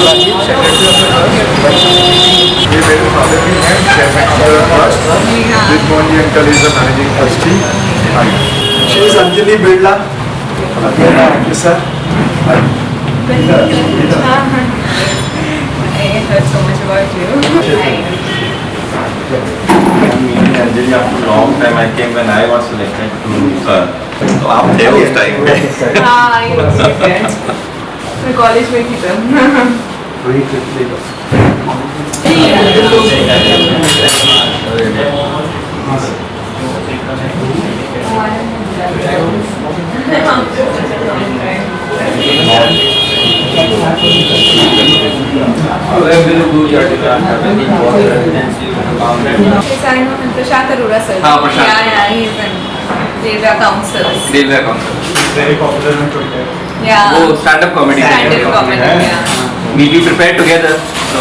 Rajiv, Secretary of the Trust. ये मेरे father भी हैं Chairman of the Trust. Vidmoni uncle is the Managing Trustee. She is Anjali Birla, officer. I heard so much about you. Anjali, after a long time I came when I was selected to sir. तो आप थे उस time पे? हाँ, I was there. मैं college में थी तब. वही quickly. प्रशांत अरोड़ा सर. हाँ, प्रशांत. Yeah, he's in Railway Councils. Railway Council. Very popular in Twitter. Yeah. वो stand-up comedy. Stand-up comedy. Yeah. We prepared together. So.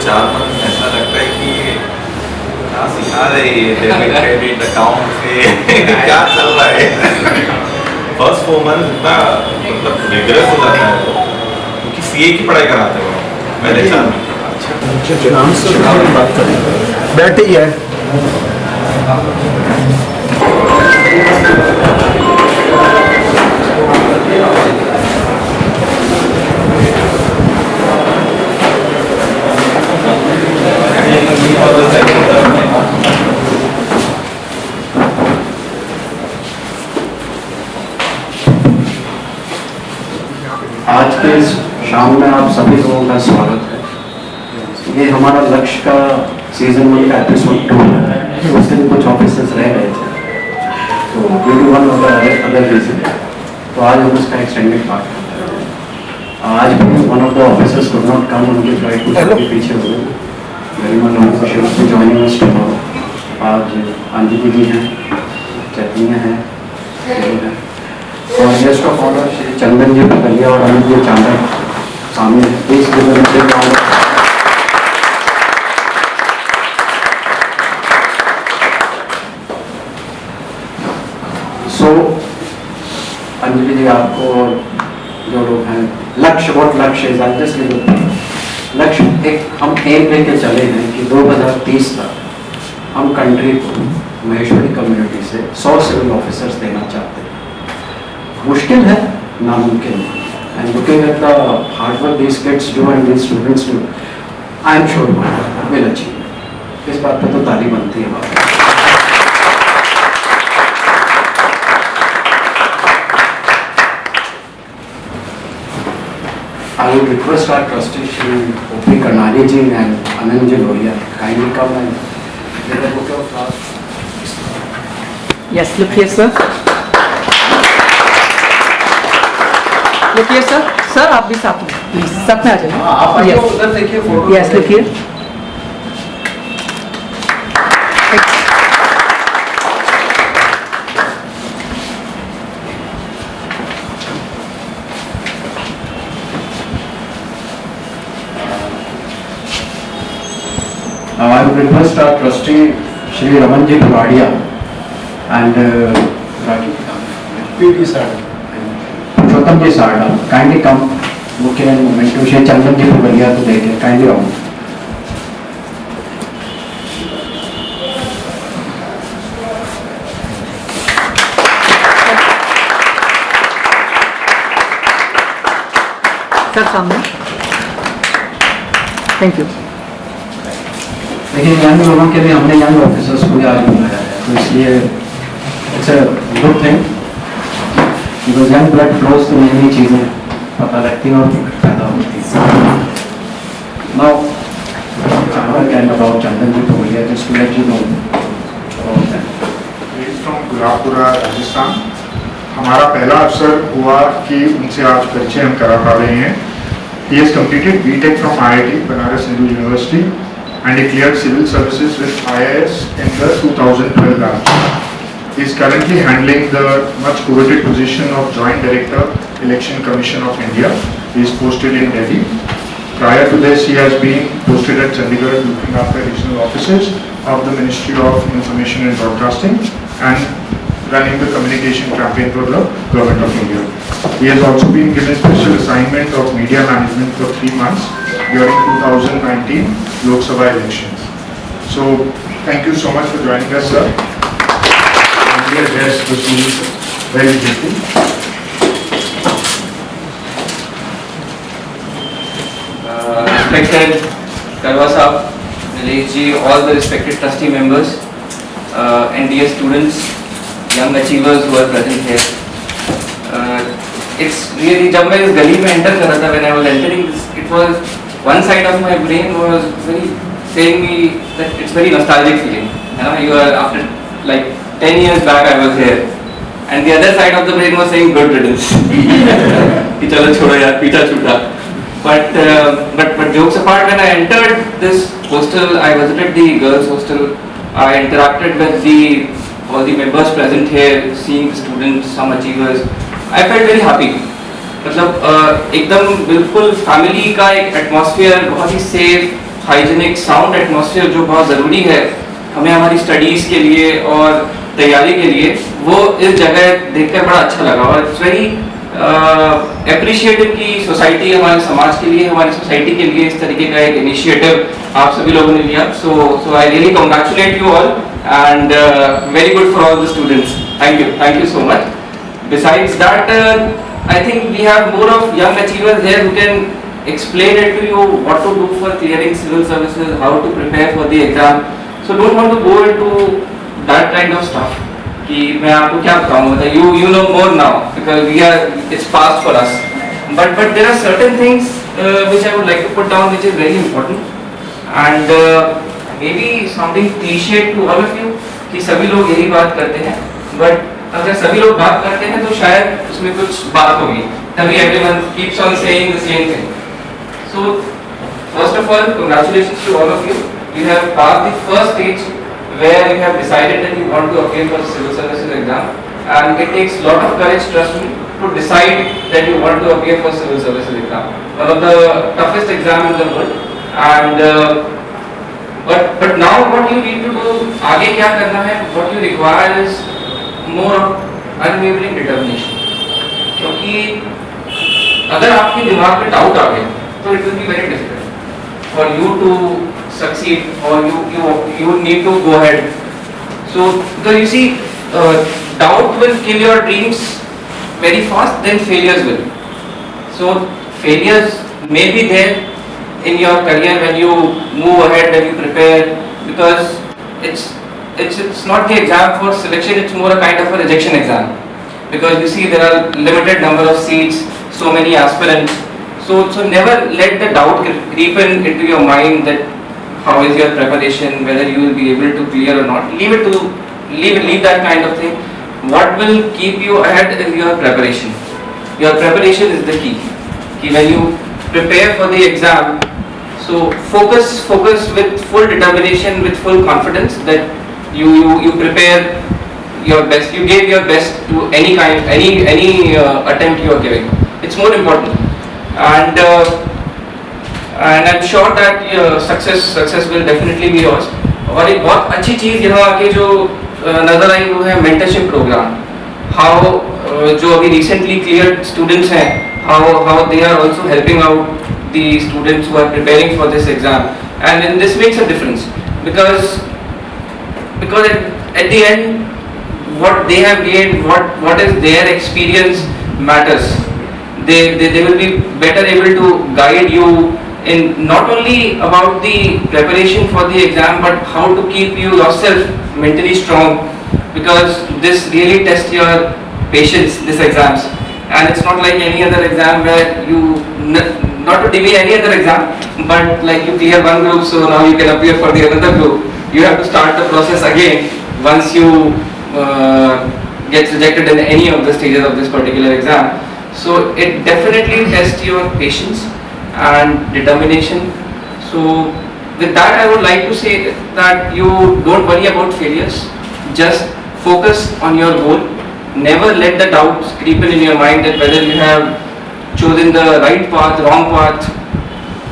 चार मंथ ऐसा लगता है कि क्या सिखा रहे हैं डेबिट क्रेडिट अकाउंट से क्या चल रहा है फर्स्ट 4 मंथ इतना मतलब रिग्रेस हो जाता है क्योंकि सीए की पढ़ाई कराते हो पहले 4 मंथ नाम से बात करें बैठे ही है आज के इस शाम में आप सभी लोगों का स्वागत है। ये हमारा लक्ष्य का सीजन 1 का एपिसोड 2 है। उस दिन कुछ ऑफिसर्स रह गए थे तो due to one of the other reason तो आज हम उसका एक्सटेंडेड पार्ट करते हैं। आज भी one of the officers could not come, उनकी फ्लाइट कुछ के पीछे हो गई। Very much official joining us tomorrow. आज अंजलि जी हैं, चैतन्य हैं, और गेस्ट ऑफ ऑनर श्री चंदन जी पटेलिया और अमित जी चांदल सामने प्लीज सो अंजलि जी आपको जो लोग हैं लक्ष्य व्हाट लक्ष्य लक्ष्य एक हम एम लेके चले हैं कि 2030 तक हम कंट्री को महेश्वरी कम्युनिटी से 100 सिविल ऑफिसर्स देना चाहते हैं। मुश्किल है, नामुमकिन है। And looking at the hard work these kids do and these students do, I am sure will achieve. इस बात पे तो ताली बनती है बात। I would request our trustee Shri O.P. Karnani ji and Anandji Lohiya kindly come and get a book of flowers. Yes, look here, sir. Look here, sir. Sir, आप भी साथ में, प्लीज साथ में आ जाइए। आप आइए उधर देखिए photo. Yes, look here. Now I would request our trustee Shri Ramanji Puradia and PD sir. Purushottam ji Sarda kindly come look in a moment to Shri Chandan ji Puradia to take it kindly round. Sir सामने। Thank you. लेकिन young लोगों के लिए हमने young officers को भी आज बुलाया है, तो इसलिए it's a good thing because young blood flows तो नई नई चीज़ें पता लगती हैं और पैदा होती हैं। Now Chandan can about Chandan ji Puradia, just to let you know Kolhapura, Rajasthan. हमारा पहला अवसर हुआ कि उनसे आज परिचय हम करा पा रहे हैं। He has completed B.Tech from IIT, Banaras Hindu University, and he cleared civil services with IIS in the 2012 batch. He is currently handling the much coveted position of Joint Director, Election Commission of India. He is posted in Delhi. Prior to this, he has been posted at Chandigarh, looking after regional offices of the Ministry of Information and Broadcasting and running the communication campaign for the Government of India. He has also been given special assignment of media management for 3 months during 2019 Lok Sabha elections. So, thank you so much for joining us, sir. And we address the students very briefly. Respected Karwa Sahab, Nilesh ji, all the respected trustee members, and dear students, young achievers who are present here. It's really, जब मैं इस गली में enter कर रहा था, when I was entering this, it was one side of my brain was very saying me that it's very nostalgic feeling. You know, you are after like 10 years back I was here, and the other side of the brain was saying good riddance. कि चलो छोड़ो यार, पीछा छूटा. But jokes apart, when I entered this hostel, I visited the girls' hostel. I interacted with all the members present here, seeing the students, some achievers. I felt very happy. मतलब एकदम बिल्कुल family का एक atmosphere, बहुत ही safe, hygienic, sound atmosphere जो बहुत ज़रूरी है हमें हमारी स्टडीज़ के लिए और तैयारी के लिए, वो इस जगह देखकर बड़ा अच्छा लगा. और इट्स वेरी एप्रिशिएटिव की सोसाइटी, हमारे समाज के लिए, हमारी सोसाइटी के लिए इस तरीके का एक इनिशिएटिव आप सभी लोगों ने लिया. So I really congratulate you all and very good for all the students. Thank you so much. Besides that, I think we have more of young achievers here who can explain it to you what to do for clearing civil services, how to prepare for the exam. So don't want to go into that kind of stuff. कि मैं आपको क्या बताऊँ, मतलब you know more now because it's past for us. But there are certain things which I would like to put down which is very important and maybe sounding cliche to all of you कि सभी लोग यही बात करते हैं, but अगर सभी लोग बात करते हैं तो शायद उसमें कुछ बात होगी, तभी everyone keeps on saying the same thing. So first of all, congratulations to all of you. You have passed the first stage where you have decided that you want to appear for the civil services exam, and it takes a lot of courage, trust me, to decide that you want to appear for civil services exam. One of the toughest exams in the world. And but now what you need to do, आगे क्या करना है, what you require is more of unwavering determination. क्योंकि अगर आपके दिमाग में doubt आ गया तो it will be very difficult for you to succeed, or you need to go ahead. So because you see, doubt will kill your dreams very fast, then failures will. So failures may be there in your career when you move ahead, when you prepare, because it's not the exam for selection, it's more a kind of a rejection exam, because you see there are limited number of seats, so many aspirants. So never let the doubt creep into your mind that how is your preparation, whether you will be able to clear or not. Leave that kind of thing. What will keep you ahead is your preparation. Your preparation is the key. When you prepare for the exam, so focus with full determination, with full confidence that you prepare your best, you gave your best to any attempt you are giving. It's more important, and I'm sure that success will definitely be yours. और एक बहुत अच्छी चीज़ यहाँ आके जो नज़र आई वो है mentorship program. How जो अभी recently cleared students हैं, how they are also helping out the students who are preparing for this exam, and this makes a difference because at the end what they have gained, what is their experience matters. They will be better able to guide you in not only about the preparation for the exam, but how to keep you yourself mentally strong, because this really tests your patience, this exams. And it's not like any other exam where you not to demean any other exam, but like you clear one group, so now you can appear for the another group. You have to start the process again once you gets rejected in any of the stages of this particular exam. So it definitely tests your patience and determination. So with that, I would like to say that you don't worry about failures. Just focus on your goal. Never let the doubts creep in your mind that whether you have chosen the right path, wrong path,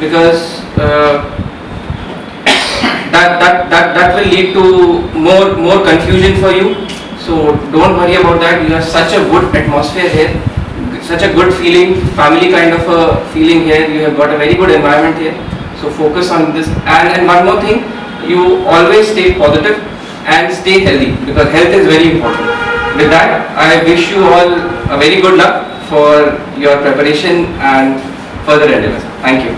because that will lead to more confusion for you. So don't worry about that. You have such a good atmosphere here, such a good feeling, family kind of a feeling here. You have got a very good environment here. So focus on this. And one more thing, you always stay positive and stay healthy, because health is very important. With that, I wish you all a very good luck for your preparation and further endeavors. Thank you.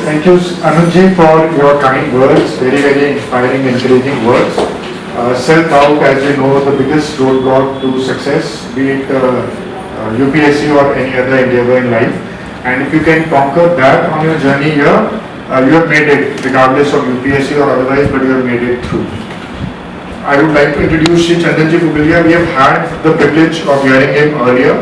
Thank you, Anujji, for your kind words, very, very inspiring, encouraging words. Self-doubt, as we know, the biggest roadblock to success, be it UPSC or any other endeavor in life. And if you can conquer that on your journey here, you have made it, regardless of UPSC or otherwise, but you have made it through. I would like to introduce Shri Chaitanya Khemani. We have had the privilege of hearing him earlier.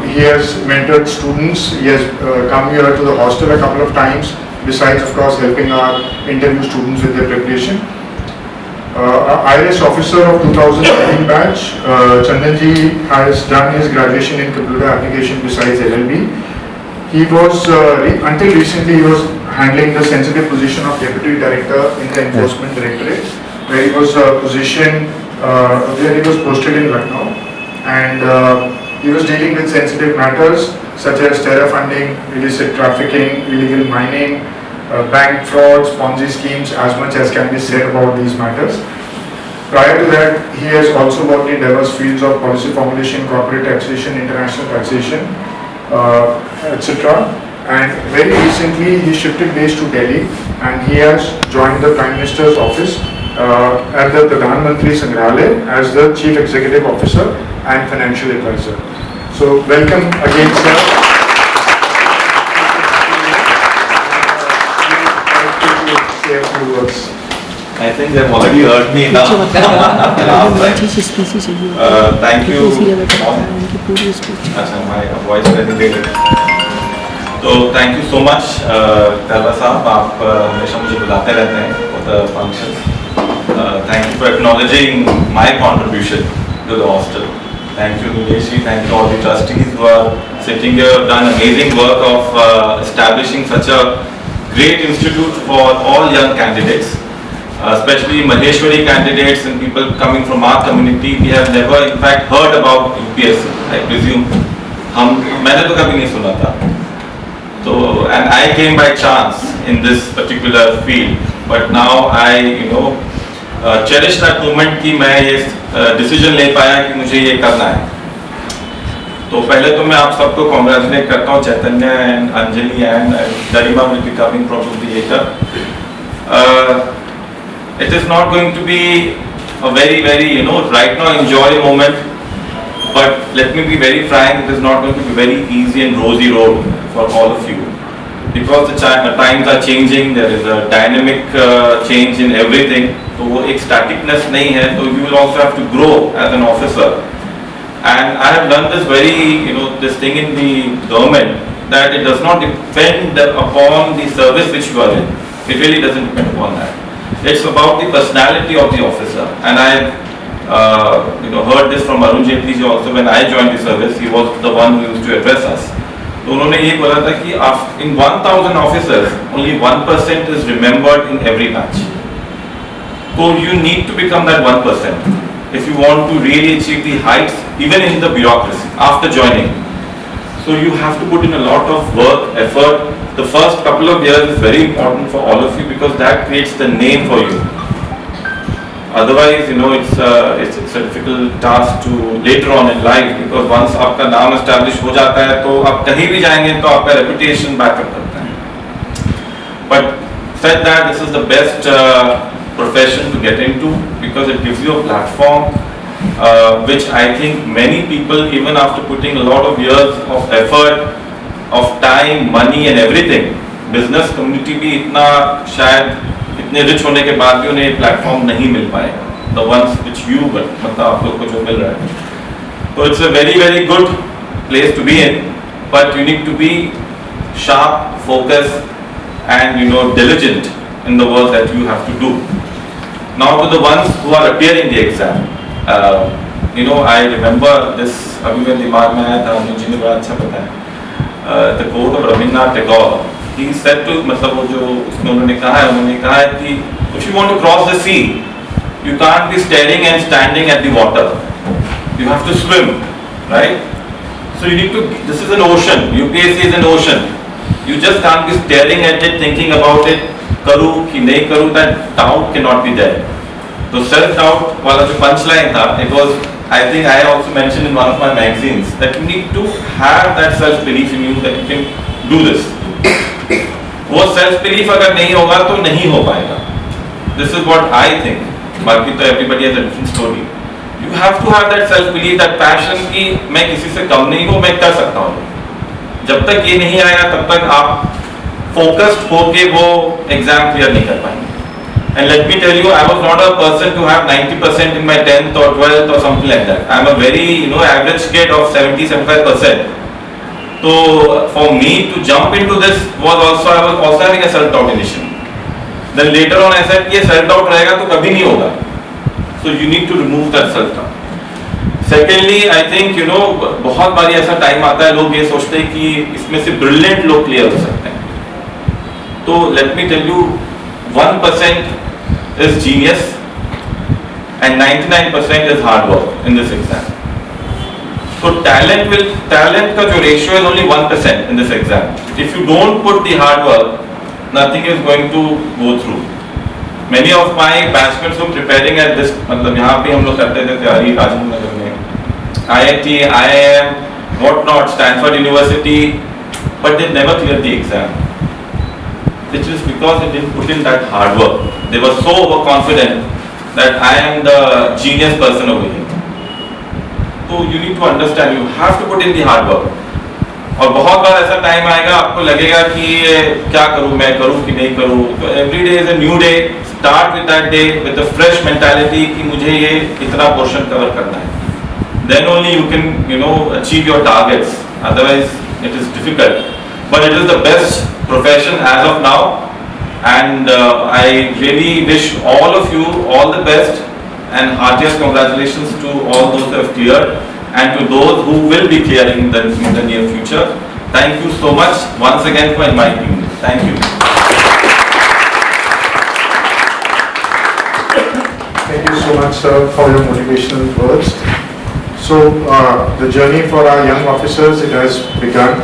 He has mentored students. He has come here to the hostel a couple of times, besides, of course, helping our interview students with their preparation. IRS officer of 2013 batch, Chandanji has done his graduation in computer application besides LLB. He was, until recently, he was handling the sensitive position of Deputy Director in the Enforcement Directorate, where he was where he was posted in Lucknow, and he was dealing with sensitive matters such as terror funding, illicit trafficking, illegal mining, bank frauds, Ponzi schemes, as much as can be said about these matters. Prior to that, he has also worked in diverse fields of policy formulation, corporate taxation, international taxation, etc. And very recently, he shifted base to Delhi, and he has joined the Prime Minister's office at the Pradhan Mantri Sangrahalaya as the Chief Executive Officer and Financial Advisor. So welcome again, sir. Say a few words. I think they've already heard me now. Thank you. अच्छा, my voice presentation. तो thank you so much, Karwa साहब, आप हमेशा मुझे बुलाते रहते हैं for the function. Thank you for acknowledging my contribution to the hostel. Thank you, Nileshi. Thank you all the trustees who are sitting here, have done amazing work of establishing such a great institute for all young candidates. Especially Maheshwari candidates and people coming from our community. We have never in fact heard about UPSC, I presume. मैंने तो कभी नहीं सुना था. So, and I came by chance in this particular field, but now I, cherish that moment कि मैं ये decision ले पाया कि मुझे ये करना है. तो पहले तो मैं आप सबको congratulate करता हूँ, चैतन्य and Anjali and Garima will be coming probably later. It is not going to be a very, very, right now enjoy moment, but let me be very frank, it is not going to be very easy and rosy road for all of you. Because the times are changing, there is a dynamic change in everything. So वो एक staticness नहीं है, so you will also have to grow as an officer. And I have learned this very, this thing in the government, that it does not depend upon the service which you are in. It really doesn't depend upon that. It's about the personality of the officer. And I heard this from Arun Jaitley ji also when I joined the service. He was the one who used to address us. तो उन्होंने ये बोला था कि in 1,000 officers, only 1% is remembered in every batch. So you need to become that 1% if you want to really achieve the heights, even in the bureaucracy, after joining. So you have to put in a lot of work, effort. The first couple of years is very important for all of you because that creates the name for you. Otherwise, it's a difficult task to later on in life because once आपका नाम establish हो जाता है तो आप कहीं भी जाएंगे तो आपका reputation backup करता है. But said that, this is the best profession to get into because it gives you a platform which I think many people, even after putting a lot of years of effort, of time, money and everything, business community भी इतना शायद इतने rich होने के बाद भी उन्हें platform नहीं मिल पाएगा, द वंस विच यू मतलब आप लोग को जो मिल रहा है. तो it's a very very good place to be in, but you need to be sharp, focused, and diligent in the work that you have to do. Now to the ones who are appearing the exam, I remember this. अभी मेरे दिमाग में आया था, मुझे नहीं बड़ा अच्छा पता है. The quote of Rabindranath Tagore. He said to मतलब वो जो उसमें उन्होंने कहा है कि if you want to cross the sea, you can't be staring and standing at the water. You have to swim, right? So you need to. This is an ocean. UPSC is an ocean. You just can't be staring at it, thinking about it. करूँ कि नहीं करूँ, that doubt cannot be there. तो self doubt वाला जो punchline था, it was, I think I also mentioned in one of my magazines that you need to have that self belief in you that you can do this. वो self belief अगर नहीं होगा तो नहीं हो पाएगा. This is what I think. बाकी तो everybody has a different story. You have to have that self belief, that passion कि मैं किसी से कम नहीं हूँ, मैं कर सकता हूँ. जब तक ये नहीं आएगा तब तक आप फोकस्ड होके वो एग्जाम क्लियर नहीं कर पाएंगे. And let me tell you, I was not a person to have 90% in my 10th or 12th or something like that. I am a very average kid of 70-75%. So for me to jump into this was also, I was also having a self doubt initially. Then later on I said ये self doubt रहेगा तो कभी नहीं होगा. So you need to remove that self doubt. Secondly I think बहुत बारी ऐसा time आता है लोग ये सोचते हैं कि इसमें से ब्रिलियंट लोग क्लियर हो सकते हैं. तो let me tell you, 1% is genius and 99% is hard work in this exam. तो टैलेंट का जो ratio is only 1% in this exam. If you don't put the hard work, nothing is going to go through. Many of my batchmates were preparing at this, मतलब यहाँ पे हम लोग करते थे तैयारी राजेंद्र नगर में, IIT, IIM, what not, Stanford University, but they never cleared the exam. Which is because they didn't put in that hard work. They were so overconfident that I am the genius person over here. So you need to understand, you have to put in the hard work. और बहुत बार ऐसा time आएगा आपको लगेगा कि क्या करूँ, मैं करूँ कि नहीं करूँ. तो every day is a new day. Start with that day with a fresh mentality कि मुझे ये इतना पोर्शन कवर करना है. Then only you can achieve your targets. Otherwise it is difficult, but it is the best profession as of now. And I really wish all of you all the best and heartiest congratulations to all those who have cleared and to those who will be clearing in the near future. Thank you so much once again for inviting me. Thank you. Thank you so much, sir, for your motivational words. So the journey for our young officers, it has begun,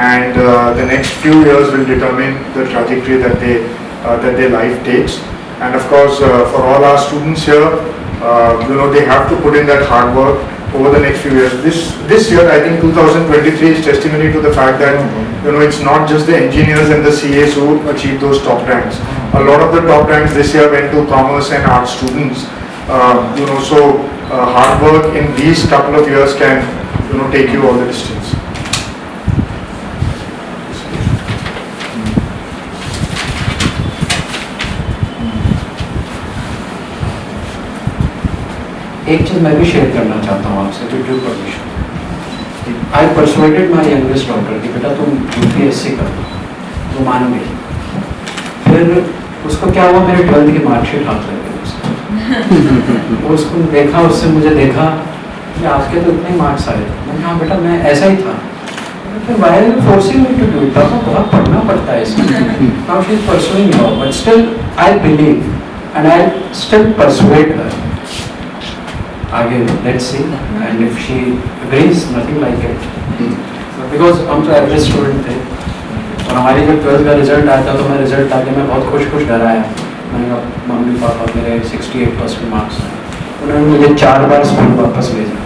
and the next few years will determine the trajectory that their life takes. And of course, for all our students here, they have to put in that hard work over the next few years. This year, I think 2023 is testimony to the fact that it's not just the engineers and the CAs who achieve those top ranks. A lot of the top ranks this year went to commerce and art students. So hard work in these couple of years can take you all the distance. एक चीज़ मैं भी share करना चाहता हूँ आपसे, with due permission. I persuaded my youngest daughter कि बेटा तुम UPSC कर दो, वो मान गई. फिर उसको क्या हुआ, मेरे 12th की मार्कशीट हाथ लग गई उसको. उसको देखा, उससे मुझे देखा कि आपके तो इतने मार्क्स आए. मैंने कहा बेटा मैं ऐसा ही था. फिर why are you forcing me to do it? आपको बहुत पढ़ना पड़ता है इसमें. Now she is pursuing now, but still I believe and I still persuade her. आगे let's see, and if she agrees, nothing like it. Because हम तो average student थे, और हमारी जब 12th का रिजल्ट आया था तो मैं रिजल्ट आके मैं बहुत खुश डर आया. मैंने कहा मम्मी पापा मेरे 68% मार्क्स हैं. उन्होंने मुझे 4 बार स्कूल वापस भेजा.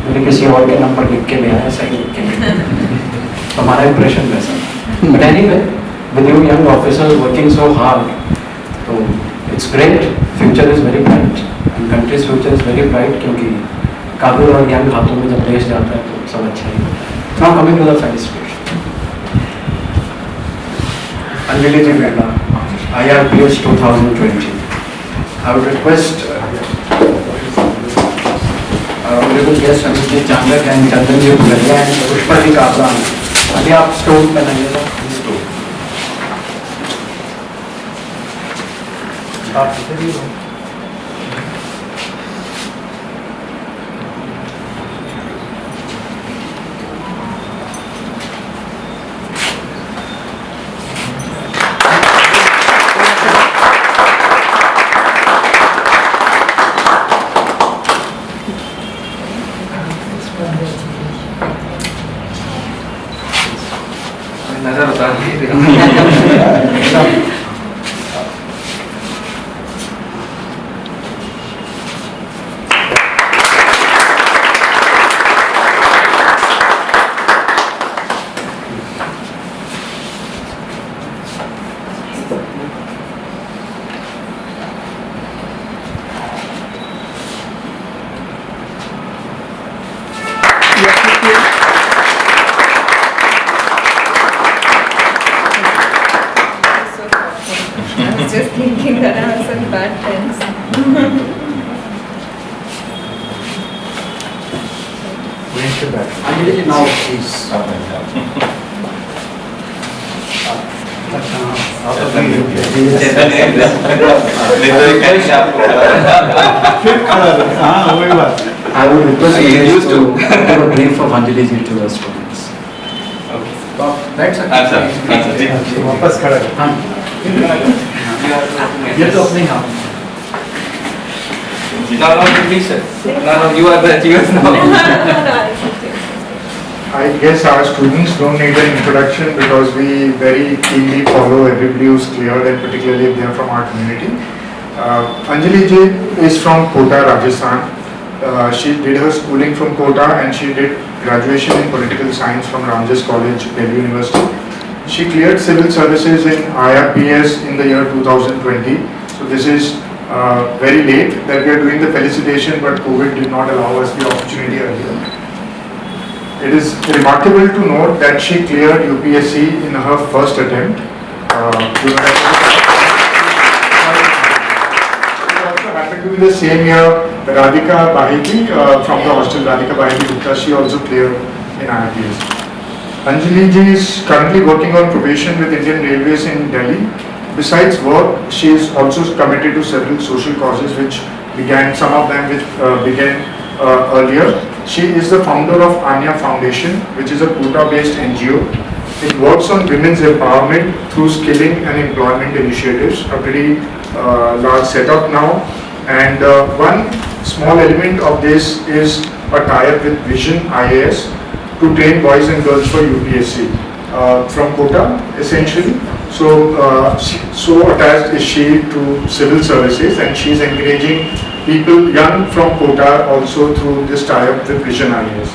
मैंने किसी और के नंबर लिख के ले आया, सही लिख के ले आया. तो हमारा इंप्रेशन वैसा. But anyway, with you young officers working so hard, तो it's great. Future is very bright and country's future is very bright, क्योंकि काबिल और यंग हाथों में जब देश जाता है तो सब अच्छा ही होता है. Now coming to the felicitation. Anjali Birla, IRPS 2020. I would request honorable guest Shri Chandler and Chaitanya Khemani and Maheshwari Karwa. अभी आप स्टोन बनाइएगा. आप इधर ही रहो. नजर उतार लीजिए. I was just thinking that I have some bad friends. Anjali ji, now please. I would request you used to. give a brief of Anjali ji to the students. That's वापस खड़ा है. ये तो अपने यहाँ. No, please, sir. No, you are the achievers now. I guess our students don't need an introduction because we very keenly follow everybody who's cleared, and particularly if they are from our community. Anjali ji is from Kota, Rajasthan. She did her schooling from Kota and she did graduation in political science from Ramjas College, Delhi University. She cleared civil services in IRPS in the year 2020. So this is very late that we are doing the felicitation, but COVID did not allow us the opportunity earlier. It is remarkable to note that she cleared UPSC in her first attempt. Happened to be the same year, Radhika Baheti from the hostel, Radhika Baheti Gupta, she also cleared in IPS. Anjali ji is currently working on probation with Indian Railways in Delhi. Besides work, she is also committed to several social causes which began, some of them which began earlier. She is the founder of Anya Foundation, which is a Kota-based NGO. It works on women's empowerment through skilling and employment initiatives, a pretty large setup now. And one small element of this is a tie-up with Vision IAS to train boys and girls for UPSC from Kota, essentially. So attached is she to civil services, and she is encouraging people young from Kota also through this tie-up with Vision IAS.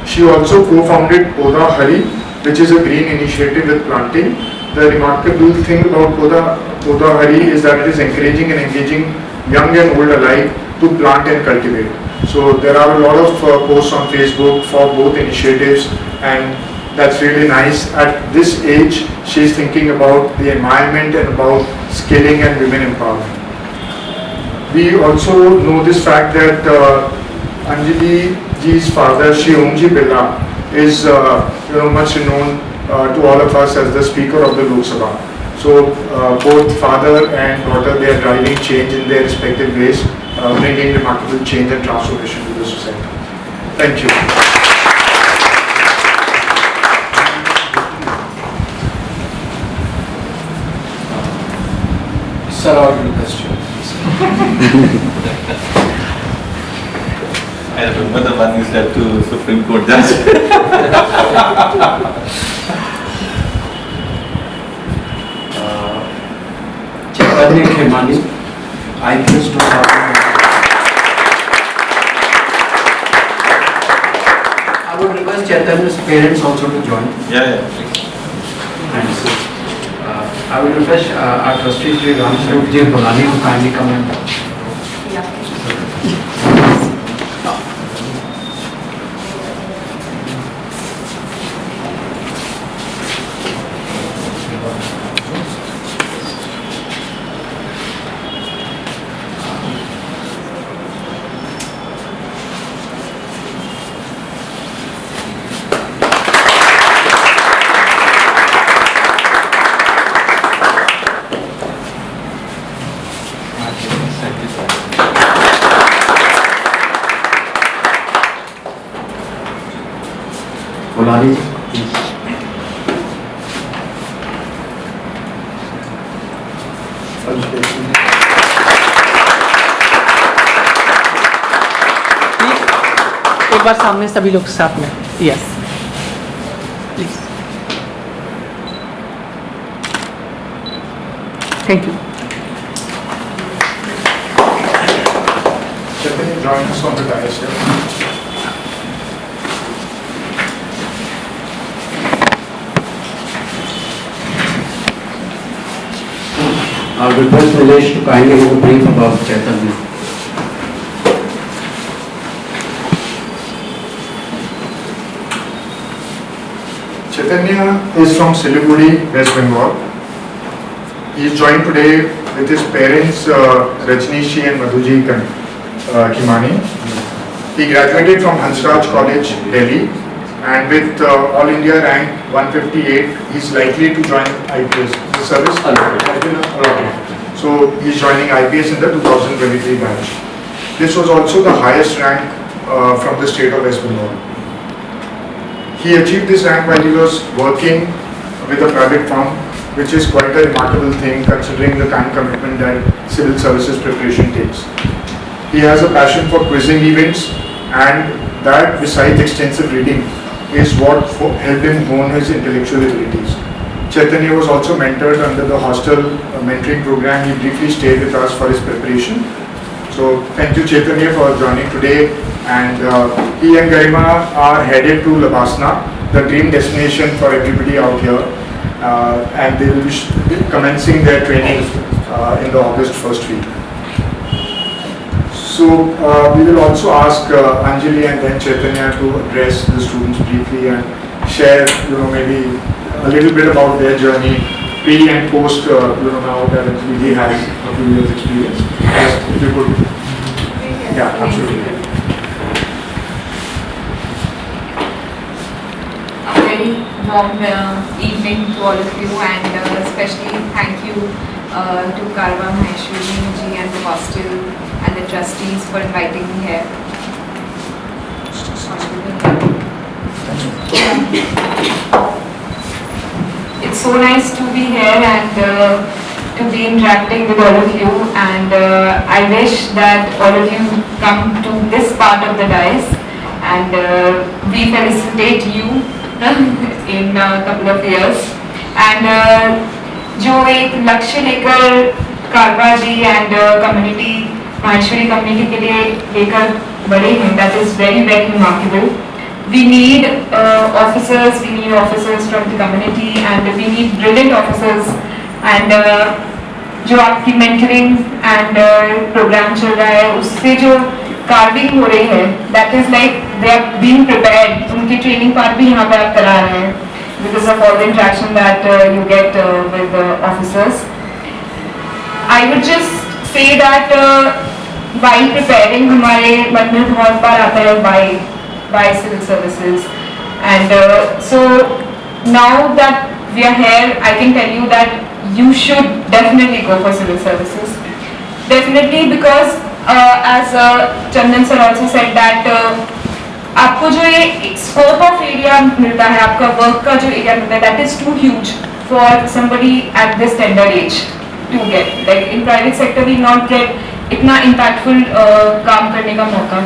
She also co-founded Poda Hari, which is a green initiative with planting. The remarkable thing about Poda Hari is that it is encouraging and engaging young and old alike to plant and cultivate. So there are a lot of posts on Facebook for both initiatives, and that's really nice. At this age, she is thinking about the environment and about skilling and women empowerment. We also know this fact that Anjali ji's father, Shri Birla, is much known to all of us as the Speaker of the Lok Sabha. So both father and daughter, they are driving change in their respective ways, bringing remarkable change and transformation to the society. Thank you. Sir, I would request you. I remember the one you said to Supreme Court Judge. Chaitanya Khemani, IPS 2000. I would request Chaitanya's parents also to join. Yeah. Thanks. I would request our trustee Shri Jamswarup Bolani to kindly come and बुला लीजिए। एक बार सामने सभी लोग साथ में, yes please, thank you. Chaitanya, join us on the dais here. I will request Nilesh to kindly give a brief about Chaitanya. Chaitanya is from Siliguri, West Bengal. He is joined today with his parents Rajnishi and Madhuji Khemani. He graduated from Hansraj College, Delhi, and with All India rank 158, he is likely to join IPS. The service? Okay. So he is joining IPS in the 2023 batch. This was also the highest rank from the state of West Bengal. He achieved this rank while he was working with a private firm, which is quite a remarkable thing considering the time commitment that civil services preparation takes. He has a passion for quizzing events, and that, besides extensive reading, is what helped him hone his intellectual abilities. Chaitanya was also mentored under the Hostel mentoring program. He briefly stayed with us for his preparation. So thank you, Chaitanya, for joining today. And he and Garima are headed to Labasna, the dream destination for everybody out here. And they will be commencing their training in the August first week. So we will also ask Anjali and then Chaitanya to address the students briefly and share, maybe a little bit about their journey, pre and post, now that Anjali has a few years experience. Yes, if you could. Yeah, absolutely. A very warm evening to all of you, and especially thank you to Karwa, Maheshwari and the hostel and the trustees for inviting me here. It's so nice to be here and to be interacting with all of you, and I wish that all of you come to this part of the dais, and we felicitate you in a couple of years. And जो एक लक्ष्य लेकर कारवा जी and community Maheshwari community के लिए लेकर बड़े हैं, that is very very remarkable. We need officers from the community, and we need brilliant officers. And जो आपकी mentoring and program चल रहा है, उससे जो carving हो रही है, that is like they are being prepared. उनकी training part भी यहाँ पे आप करा रहे हैं because of all the interaction that you get with the officers. I would just say that while preparing, हमारे मन में बहुत बार आता है why civil services, and so now that we are here, I can tell you that you should definitely go for civil services. Definitely, because as Chandan sir also said that आपको जो ये scope of area मिलता है, आपका work का जो area मिलता है, that is too huge for somebody at this tender age to get. Like in private sector, we not get इतना impactful काम करने का मौका.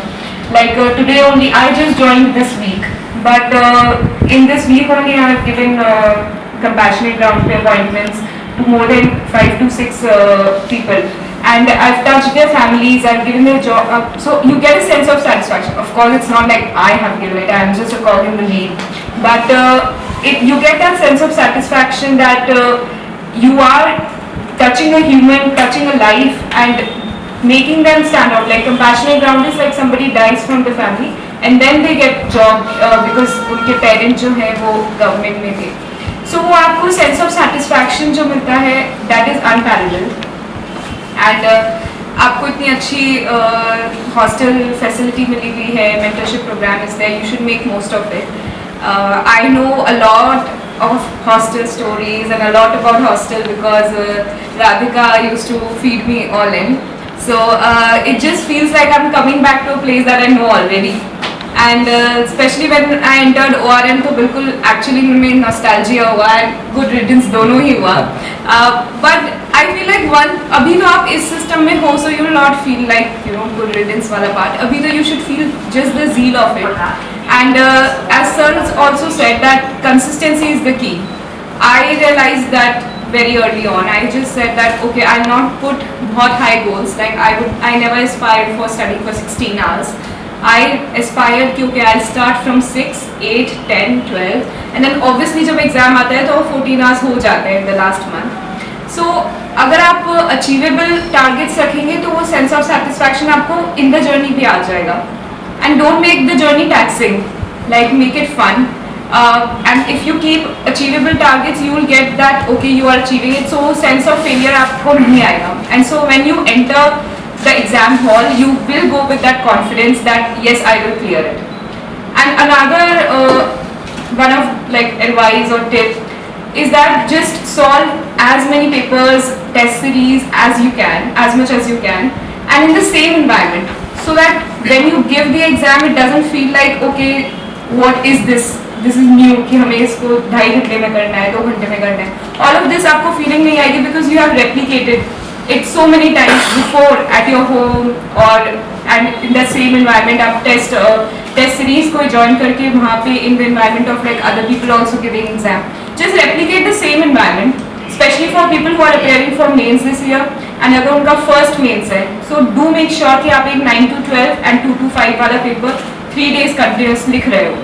Like today only, I just joined this week, but in this week only I have given compassionate ground pay appointments to more than 5 to 6 people, and I've touched their families, I've given their job, so you get a sense of satisfaction. Of course, it's not like I have given it, I'm just a cog in the wheel, but you get that sense of satisfaction that you are touching a human, touching a life, and making them stand out. Like compassionate ground is like somebody dies from the family and then they get job because उनके parents जो है वो government में थे. So वो आपको sense of satisfaction जो मिलता है, that is unparalleled. And आपको इतनी अच्छी hostel facility मिली हुई है, mentorship program is there, you should make most of it. I know a lot of hostel stories and a lot about hostel because Radhika used to feed me all in. So it just feels like I'm coming back to a place that I know already. And especially when I entered ORM, तो बिल्कुल actually में nostalgia हुआ and good riddance दोनों ही हुआ. But I feel like अभी तो आप इस system में हो, so you will not feel like good riddance वाला part. अभी तो you should feel just the zeal of it. And as sir also said that consistency is the key. I realized that very early on. I just said that okay, I'll not put बहुत high goals. Like I never aspired for studying for 16 hours. I aspired क्योंकि I'll start from 6, 8, 10, 12 and then obviously जब exam आता है तो 14 hours हो जाते हैं in the last month. So अगर आप achievable targets रखेंगे तो वो sense of satisfaction आपको in the journey भी आ जाएगा. And don't make the journey taxing. Like make it fun. And if you keep achievable targets, you will get that okay, you are achieving it. So sense of failure आपको नहीं आएगा. And so when you enter the exam hall, you will go with that confidence that yes, I will clear it. And another one of like advice or tip is that just solve as many papers, test series as you can, as much as you can, and in the same environment, so that when you give the exam, it doesn't feel like okay, what is this? This is new कि हमें इसको 2.5 घंटे में करना है, 2 घंटे में करना है. All of this आपको feeling नहीं आएगी because you have replicated it so many times before at your home or and in the same environment. आप test series को join करके वहाँ पे in the environment of like other people also giving exam. Just replicate the same environment, especially for people who are preparing for mains this year. And अगर उनका first mains है, so do make sure कि आप एक 9 to 12 and 2 to 5 वाला paper 3 days continuous लिख रहे हो.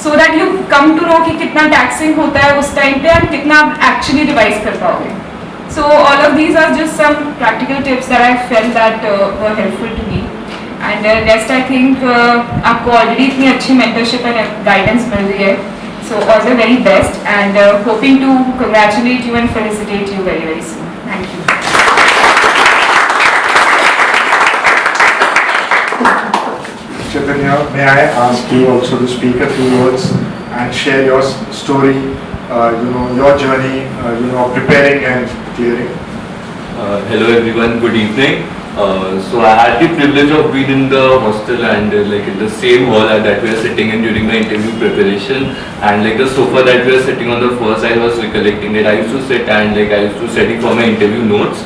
So that you come to know कि कितना taxing होता है उस time पे और कितना आप actually revise कर पाओगे. So all of these are just some practical tips that I felt that were helpful to me. And rest I think आपको already इतनी अच्छी mentorship and guidance मिल रही है. So all the very best and hoping to congratulate you and felicitate you very very soon. Thank you. Chaitanya, may I ask you also to speak a few words and share your story, your journey, of preparing and clearing? Hello everyone, good evening. So I had the privilege of being in the hostel and like in the same hall that we are sitting in during my interview preparation, and like the sofa that we are sitting on the first, I was recollecting that I used to sit and like I used to study for my interview notes.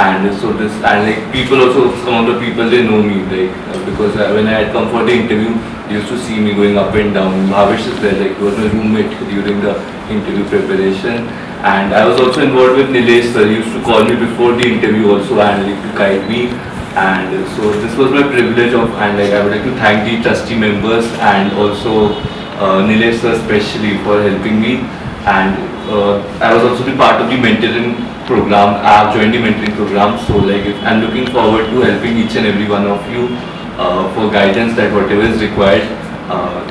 And so this, and like people also, some of the people they know me like because when I had come for the interview, they used to see me going up and down. Bhavish is there, like he was my roommate during the interview preparation. And I was also involved with Nilesh sir. He used to call me before the interview also and like to guide me. And so this was my privilege of, and like I would like to thank the trustee members and also Nilesh sir especially for helping me. And I was also the part of the mentoring program. I have joined the mentoring program, so like I'm looking forward to helping each and every one of you for guidance that whatever is required.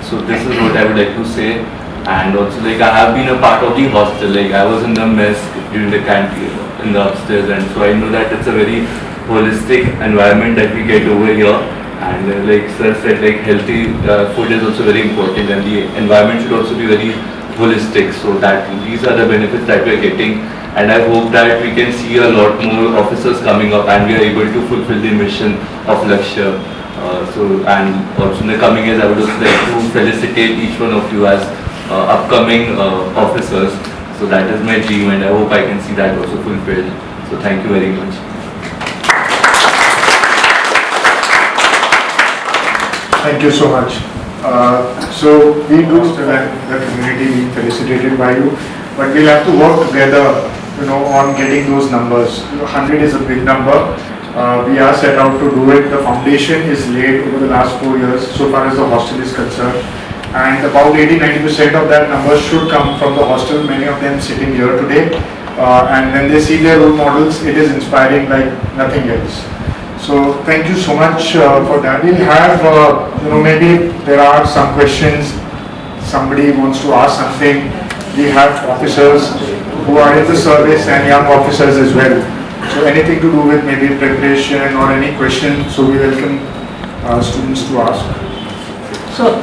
So this is what I would like to say. And also like I have been a part of the hostel. Like I was in the mess during the canteen in the upstairs, and so I know that it's a very holistic environment that we get over here. And like sir said, like healthy food is also very important, and the environment should also be very holistic, so that these are the benefits that we are getting. And I hope that we can see a lot more officers coming up and we are able to fulfill the mission of Lakshya. And also in the coming years, I would also like to felicitate each one of you as upcoming officers. So that is my dream, and I hope I can see that also fulfilled. So thank you very much. Thank you so much. So we do and the community being felicitated by you, but we'll have to work together, on getting those numbers. 100 is a big number. We are set out to do it. The foundation is laid over the last 4 years so far as the hostel is concerned, and about 80-90% of that number should come from the hostel. Many of them sitting here today, and when they see their role models, it is inspiring like nothing else. So thank you so much for that. We'll have, maybe there are some questions, somebody wants to ask something. We have officers who are in the service and young officers as well. So anything to do with maybe preparation or any question, so we welcome students to ask. So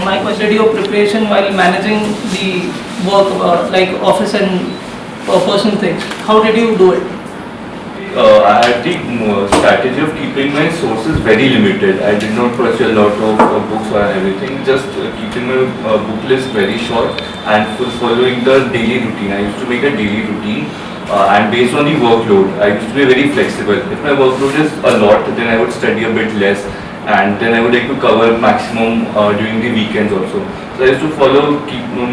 my question, your preparation while managing the work like office and personal things, how did you do it? I had the strategy of keeping my sources very limited. I did not pursue a lot of books or everything, just keeping my book list very short and following the daily routine. I used to make a daily routine and based on the workload, I used to be very flexible. If my workload is a lot, then I would study a bit less, and then I would like to cover maximum during the weekends also. So I used to follow,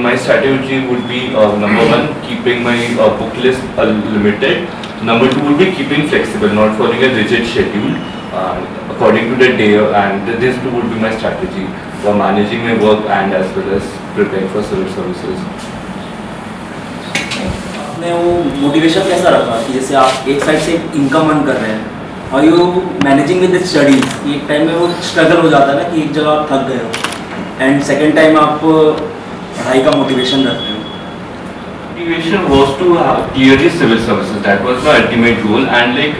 my strategy would be number one, keeping my book list limited. Number two would be keeping flexible, not following a rigid schedule according to the day, and this two would be my strategy for managing my work and as well as preparing for civil services. आपने वो motivation कैसा रखा कि जैसे आप एक side से income earn कर रहे हैं और यू मैनेजिंग विद स्टडीज, एक टाइम में वो स्ट्रगल हो जाता है ना कि एक जगह आप थक गए हो एंड सेकेंड टाइम आप पढ़ाई का मोटिवेशन रख रहे हो. Motivation was to clear the civil services. That was my ultimate goal, and like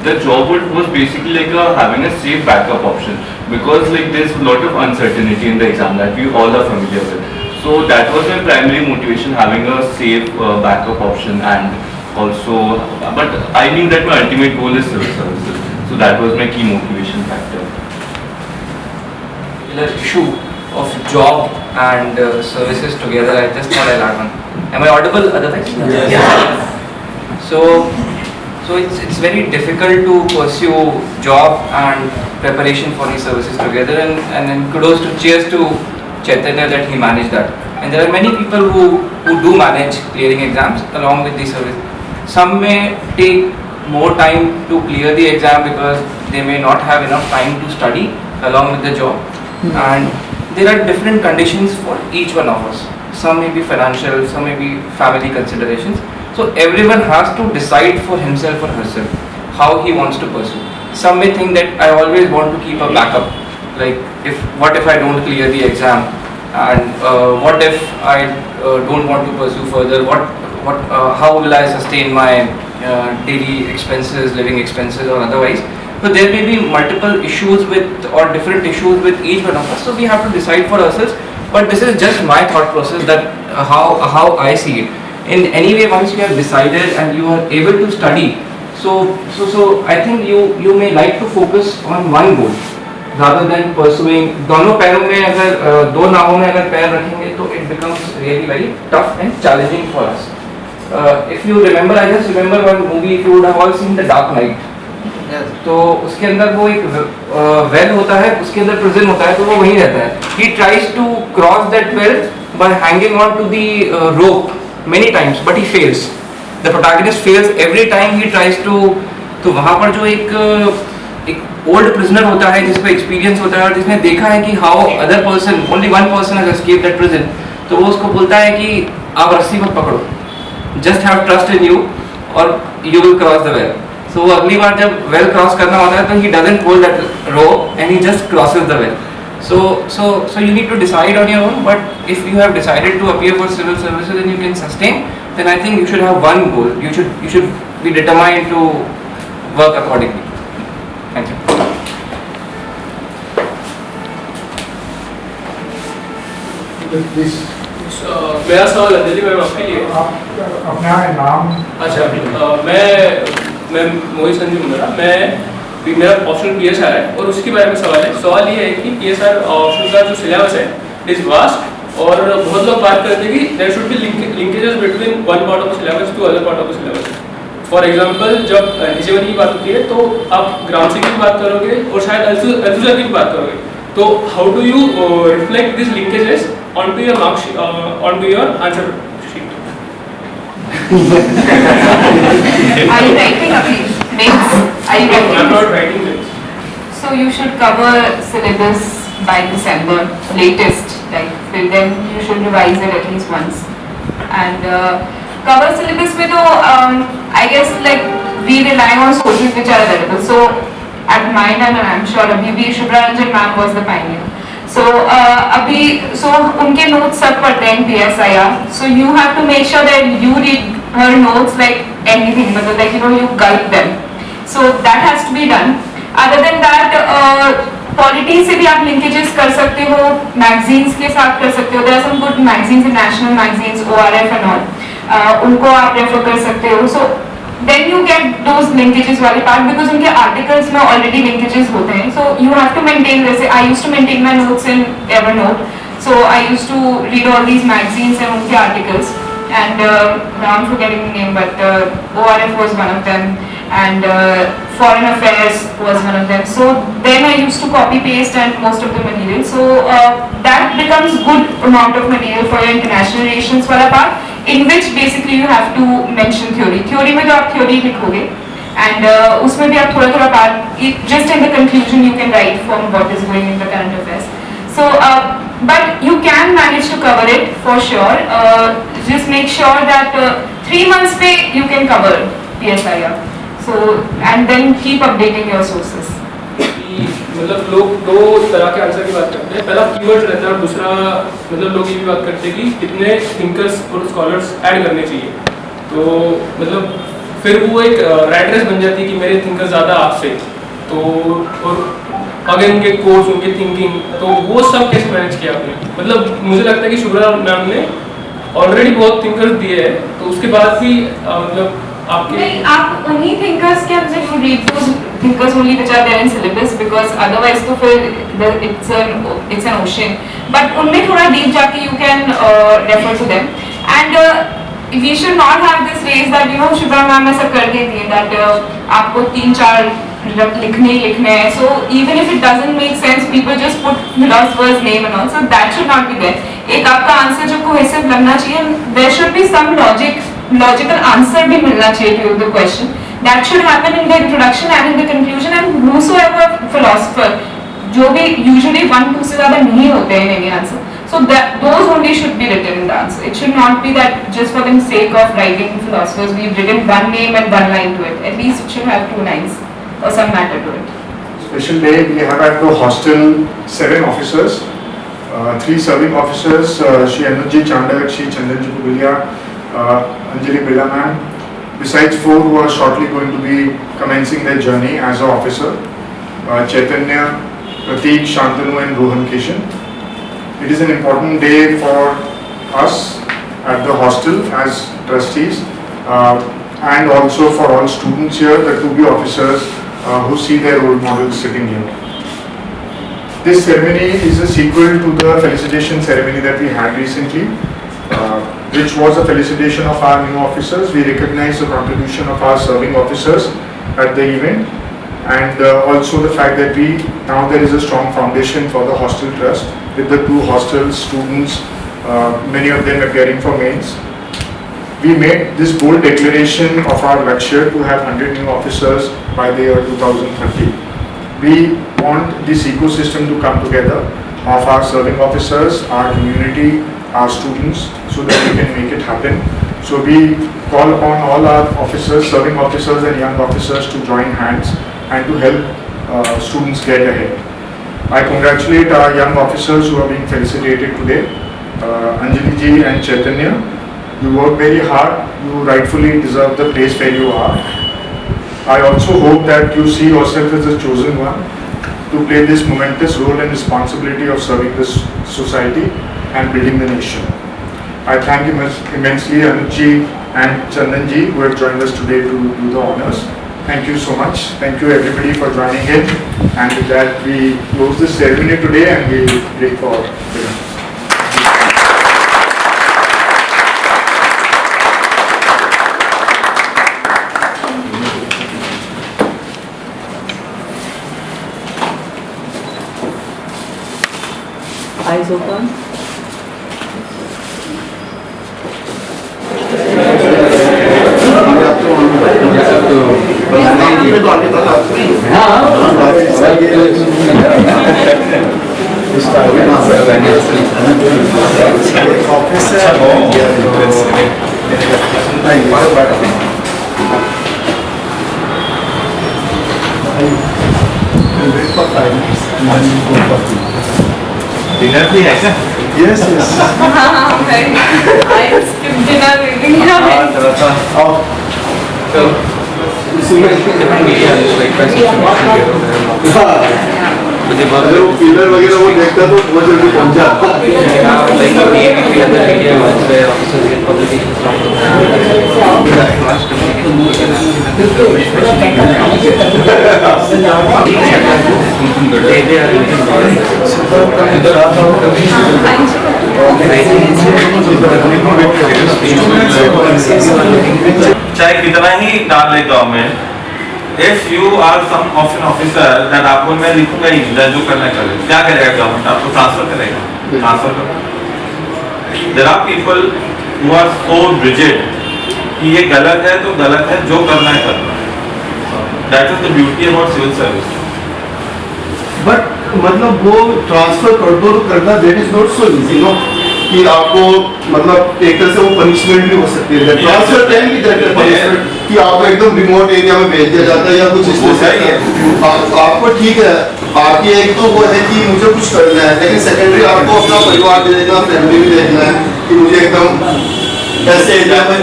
the job was basically like having a safe backup option, because like there's a lot of uncertainty in the exam that we all are familiar with. So that was my primary motivation, having a safe backup option, and also, but I knew that my ultimate goal is civil services. So that was my key motivation factor. The issue of job and services together, I just thought I'll add one. Am I audible otherwise? Yes. So it's very difficult to pursue job and preparation for these services together, and then kudos to cheers to Chaitanya that he managed that. And there are many people who do manage clearing exams along with the service. Some may take more time to clear the exam because they may not have enough time to study along with the job. And there are different conditions for each one of us. Some may be financial, some may be family considerations. So everyone has to decide for himself or herself how he wants to pursue. Some may think that I always want to keep a backup. Like what if I don't clear the exam, and what if I don't want to pursue further? How will I sustain my daily expenses, living expenses, or otherwise? So there may be multiple issues or different issues with each one of us. So we have to decide for ourselves. But this is just my thought process, that how I see it. In any way, once you have decided and you are able to study, so I think you may like to focus on one goal rather than pursuing. दोनों पैरों में अगर दो नावों में अगर पैर रखेंगे तो it becomes really very tough and challenging for us. If you remember, I just remember one movie. If you would have all seen The Dark Knight. तो उसके अंदर वो एक वेल होता है, उसके अंदर प्रिजन होता है, तो वो वहीं रहता है. He tries to cross that well by hanging on to the rope many times, but he fails. The protagonist fails every time he tries to. तो वहाँ पर जो एक ओल्ड प्रिजनर होता है जिसको एक्सपीरियंस होता है और जिसने देखा है कि how other person, only one person has escaped that prison, तो वो उसको बोलता है कि आप रस्सी मत पकड़ो, just have trust in you और you will cross the well. So अगली बार जब वेल क्रॉस करना होता है तो he doesn't hold that rope and he just crosses the well. So you need to decide on your own. But if you have decided to appear for civil services and you can sustain, then I think you should have one goal. You should be determined to work accordingly. Thank you. Please. मेरा सवाल Anjali ma'am आपके लिए. अपना नाम. अच्छा, मैं मोहित संजीव मेरा मेरा ऑप्शनल PSR है और उसके बारे में सवाल है. सवाल ये है कि PSR ऑप्शनल का जो सिलेबस है इज वास्ट, और बहुत लोग बात करते हैं कि there should be linkages between one part of the syllabus to other part of the syllabus. For example जब हिस्ट्री की बात होती है तो आप ग्राम सिंह की बात करोगे और शायद अल्जुजा की बात करोगे. तो how do you reflect this linkages onto your marks, onto your answer sheet? Are you writing links? Are you writing? I'm not writing links. So you should cover syllabus by December latest. Like till then you should revise it at least once. And cover syllabus में तो I guess like we rely on sources which are available. So at mine and I'm sure अभी भी Shubhra Ranjan ma'am was the pioneer. So उनके notes सब पढ़ते हैं PSIR. So you have to make sure that you read her notes like anything, मतलब like you gulp them. So that has to be done. Other than that, polity से भी आप linkages कर सकते हो, magazines के साथ कर सकते हो. There are some good magazines, national magazines, ORF and all. उनको आप refer कर सकते हो. So then you get those linkages वाले part because उनके articles में already linkages होते हैं. So you have to maintain. जैसे I used to maintain my notes in Evernote. So I used to read all these magazines and उनके articles. And now I'm forgetting the name, but ORF was one of them, and Foreign Affairs was one of them. So then I used to copy paste and most of the material. So that becomes good amount of material for your international relations वाला part, in which basically you have to mention theory. Theory में तो आप theory लिखोगे, and उसमें भी आप थोड़ा part, just in the conclusion you can write from what is going in the current affairs. So, but you can manage to cover it for sure. Just make sure that 3 months पे you can cover PSIR. So, and then keep updating your sources. मतलब लोग दो तरह के answer की बात करते हैं. पहला कीवर्ड रहता है और दूसरा मतलब लोग ये भी बात करते हैं कि कितने थिंकर्स और स्कॉलर्स ऐड करने चाहिए. तो मतलब फिर वो एक रैट रेस बन जाती है कि मेरे थिंकर्स ज़्यादा आपसे, तो और अगर उनके कोर्स उनके थिंकिंग, तो वो सब कैसे मैनेज किया आपने? मतलब मुझे लगता है कि शुभ्रा मैम ने ऑलरेडी बहुत थिंकर्स दिए हैं, तो उसके बाद भी मतलब आपके नहीं, आप उन्हीं थिंकर्स के अंदर you read those thinkers only which are there in syllabus, because otherwise तो फिर इट्स एन ओशन. बट उनमें थोड़ा डीप जाके you can refer to them. And we should not have this race that you know Shubhra ma'am ऐसा कर देती है that आपको 3-4 लिखने हैं. So even if it doesn't make sense, people just put philosopher's name and all. So that should not be there. एक आपका answer जो cohesive लगना चाहिए. There should be some logical answer भी मिलना चाहिए to the question. That should happen in the introduction and in the conclusion. And whosoever philosopher, जो भी usually 1-2 से ज़्यादा नहीं होते हैं any answer. So that those only should be written in the answer. It should not be that just for the sake of writing philosophers we've written one name and one line to it. At least it should have 2 lines. Or some matter to it. Special day, we have at the hostel 7 officers, 3 serving officers, Shri JaiChandlal, Shri JaiChandlal, Anjali Birla ma'am, besides 4 who are shortly going to be commencing their journey as an officer, Chaitanya, Pratik, Shantanu and Rohan Kishan. It is an important day for us at the hostel as trustees, and also for all students here, the 2B officers who see their role models sitting here. This ceremony is a sequel to the felicitation ceremony that we had recently, which was a felicitation of our new officers. We recognize the contribution of our serving officers at the event, and also the fact that now there is a strong foundation for the hostel trust with the 2 hostel students, many of them appearing for mains. We made this bold declaration of our Lakshya to have 100 new officers by the year 2030. We want this ecosystem to come together of our serving officers, our community, our students, so that we can make it happen. So we call upon all our officers, serving officers and young officers to join hands and to help students get ahead. I congratulate our young officers who are being felicitated today, Anjali ji and Chaitanya. You work very hard, you rightfully deserve the place where you are. I also hope that you see yourself as the chosen one to play this momentous role and responsibility of serving this society and building the nation. I thank immensely Anuji and Chandanji who have joined us today to do the honors. Thank you so much. Thank you everybody for joining in. And with that we close this ceremony today and we break for dinner. Eyes open. Dinner भी है क्या? Yes, yes. I skip dinner really. Pillar वगैरह वो देखता तो बहुत जल्दी पहुंचा. चाहे कितना ही डाल ले government, if you are some option officer, then आपको मैं लिखूंगा ही जो करना है करे, क्या करेगा गवर्नमेंट? आपको ट्रांसफर करेगा, ट्रांसफर करो। There are people who are so rigid कि ये गलत है तो गलत है, जो करना है करना। That is the beauty about civil service. But मतलब वो ट्रांसफर कर दो तो करना, that is not so easy no, कि आपको मतलब एक तरह से वो पनिशमेंट भी हो सकती है। Transfer can be that punishment कि आपको एकदम रिमोट एरिया में भेज दिया जाता है या कुछ इस तरह से। आपको ठीक है, आपकी एक तो वो है कि मुझे कुछ करना है, लेकिन सेकेंडरी आपको अपना परिवार भी देखना, फैमिली भी देखना है कि मुझे एकदम ऐसे एरिया में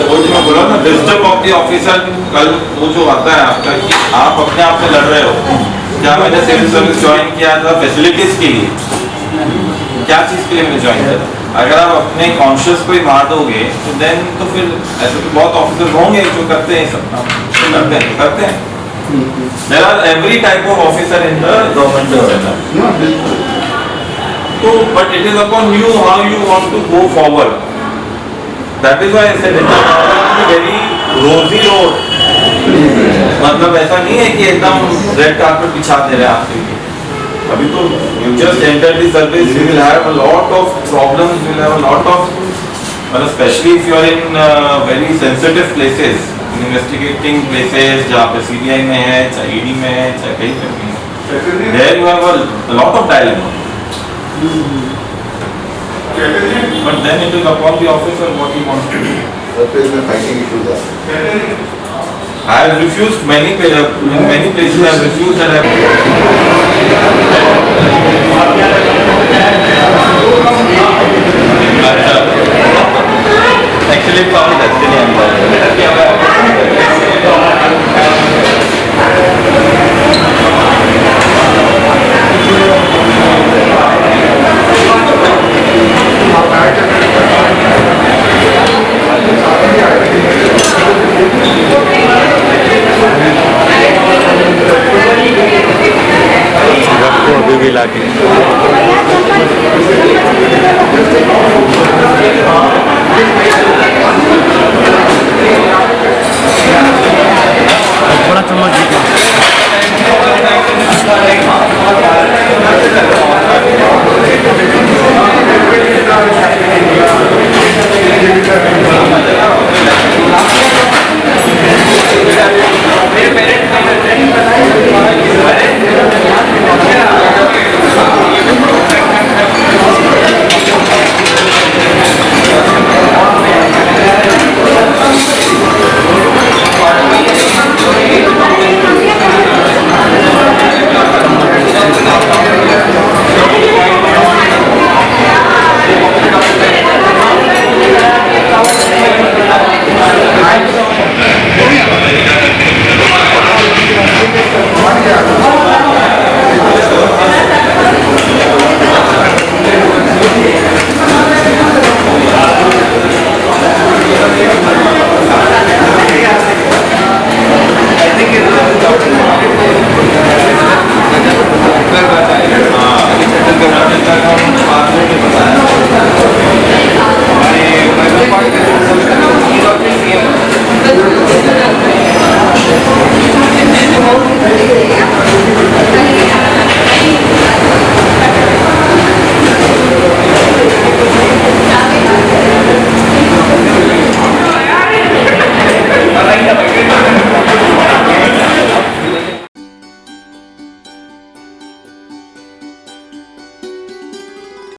वो जो मैं बोला ना, डिस्टर्ब ऑफ द ऑफिसर, कल वो जो आता है आपका कि आप अपने आप से लड़ रहे हो। क्या मैंने सिविल सर्विस ज्वाइन किया था फैसिलिटीज के लिए, क्या चीज़ के लिए मैंने ज्वाइन किया? अगर आप अपने कॉन्शियस को ही मार दोगे तो देन तो फिर ऐसे तो बहुत ऑफिसर होंगे जो करते हैं सब काम, करते हैं। There are every type of officer in the government. तो but it is upon you how you want to go forward. That is why I said it is very rosy road. मतलब ऐसा नहीं है कि एकदम रेड कार्पेट बिछा दे रहे हैं आपके लिए। अभी तो you just enter the service, you will have a lot of problems, you will have a lot of, well, especially if you are in very sensitive places, investigating places, जहाँ पे CBI में है, चाहे ED में है, चाहे कहीं पे भी है, there you have a lot of dilemma. But then it is upon the officer what he wants to do. That is the fighting issue there. I have refused in many places. I have refused and I actually found destiny and अभी भी लाके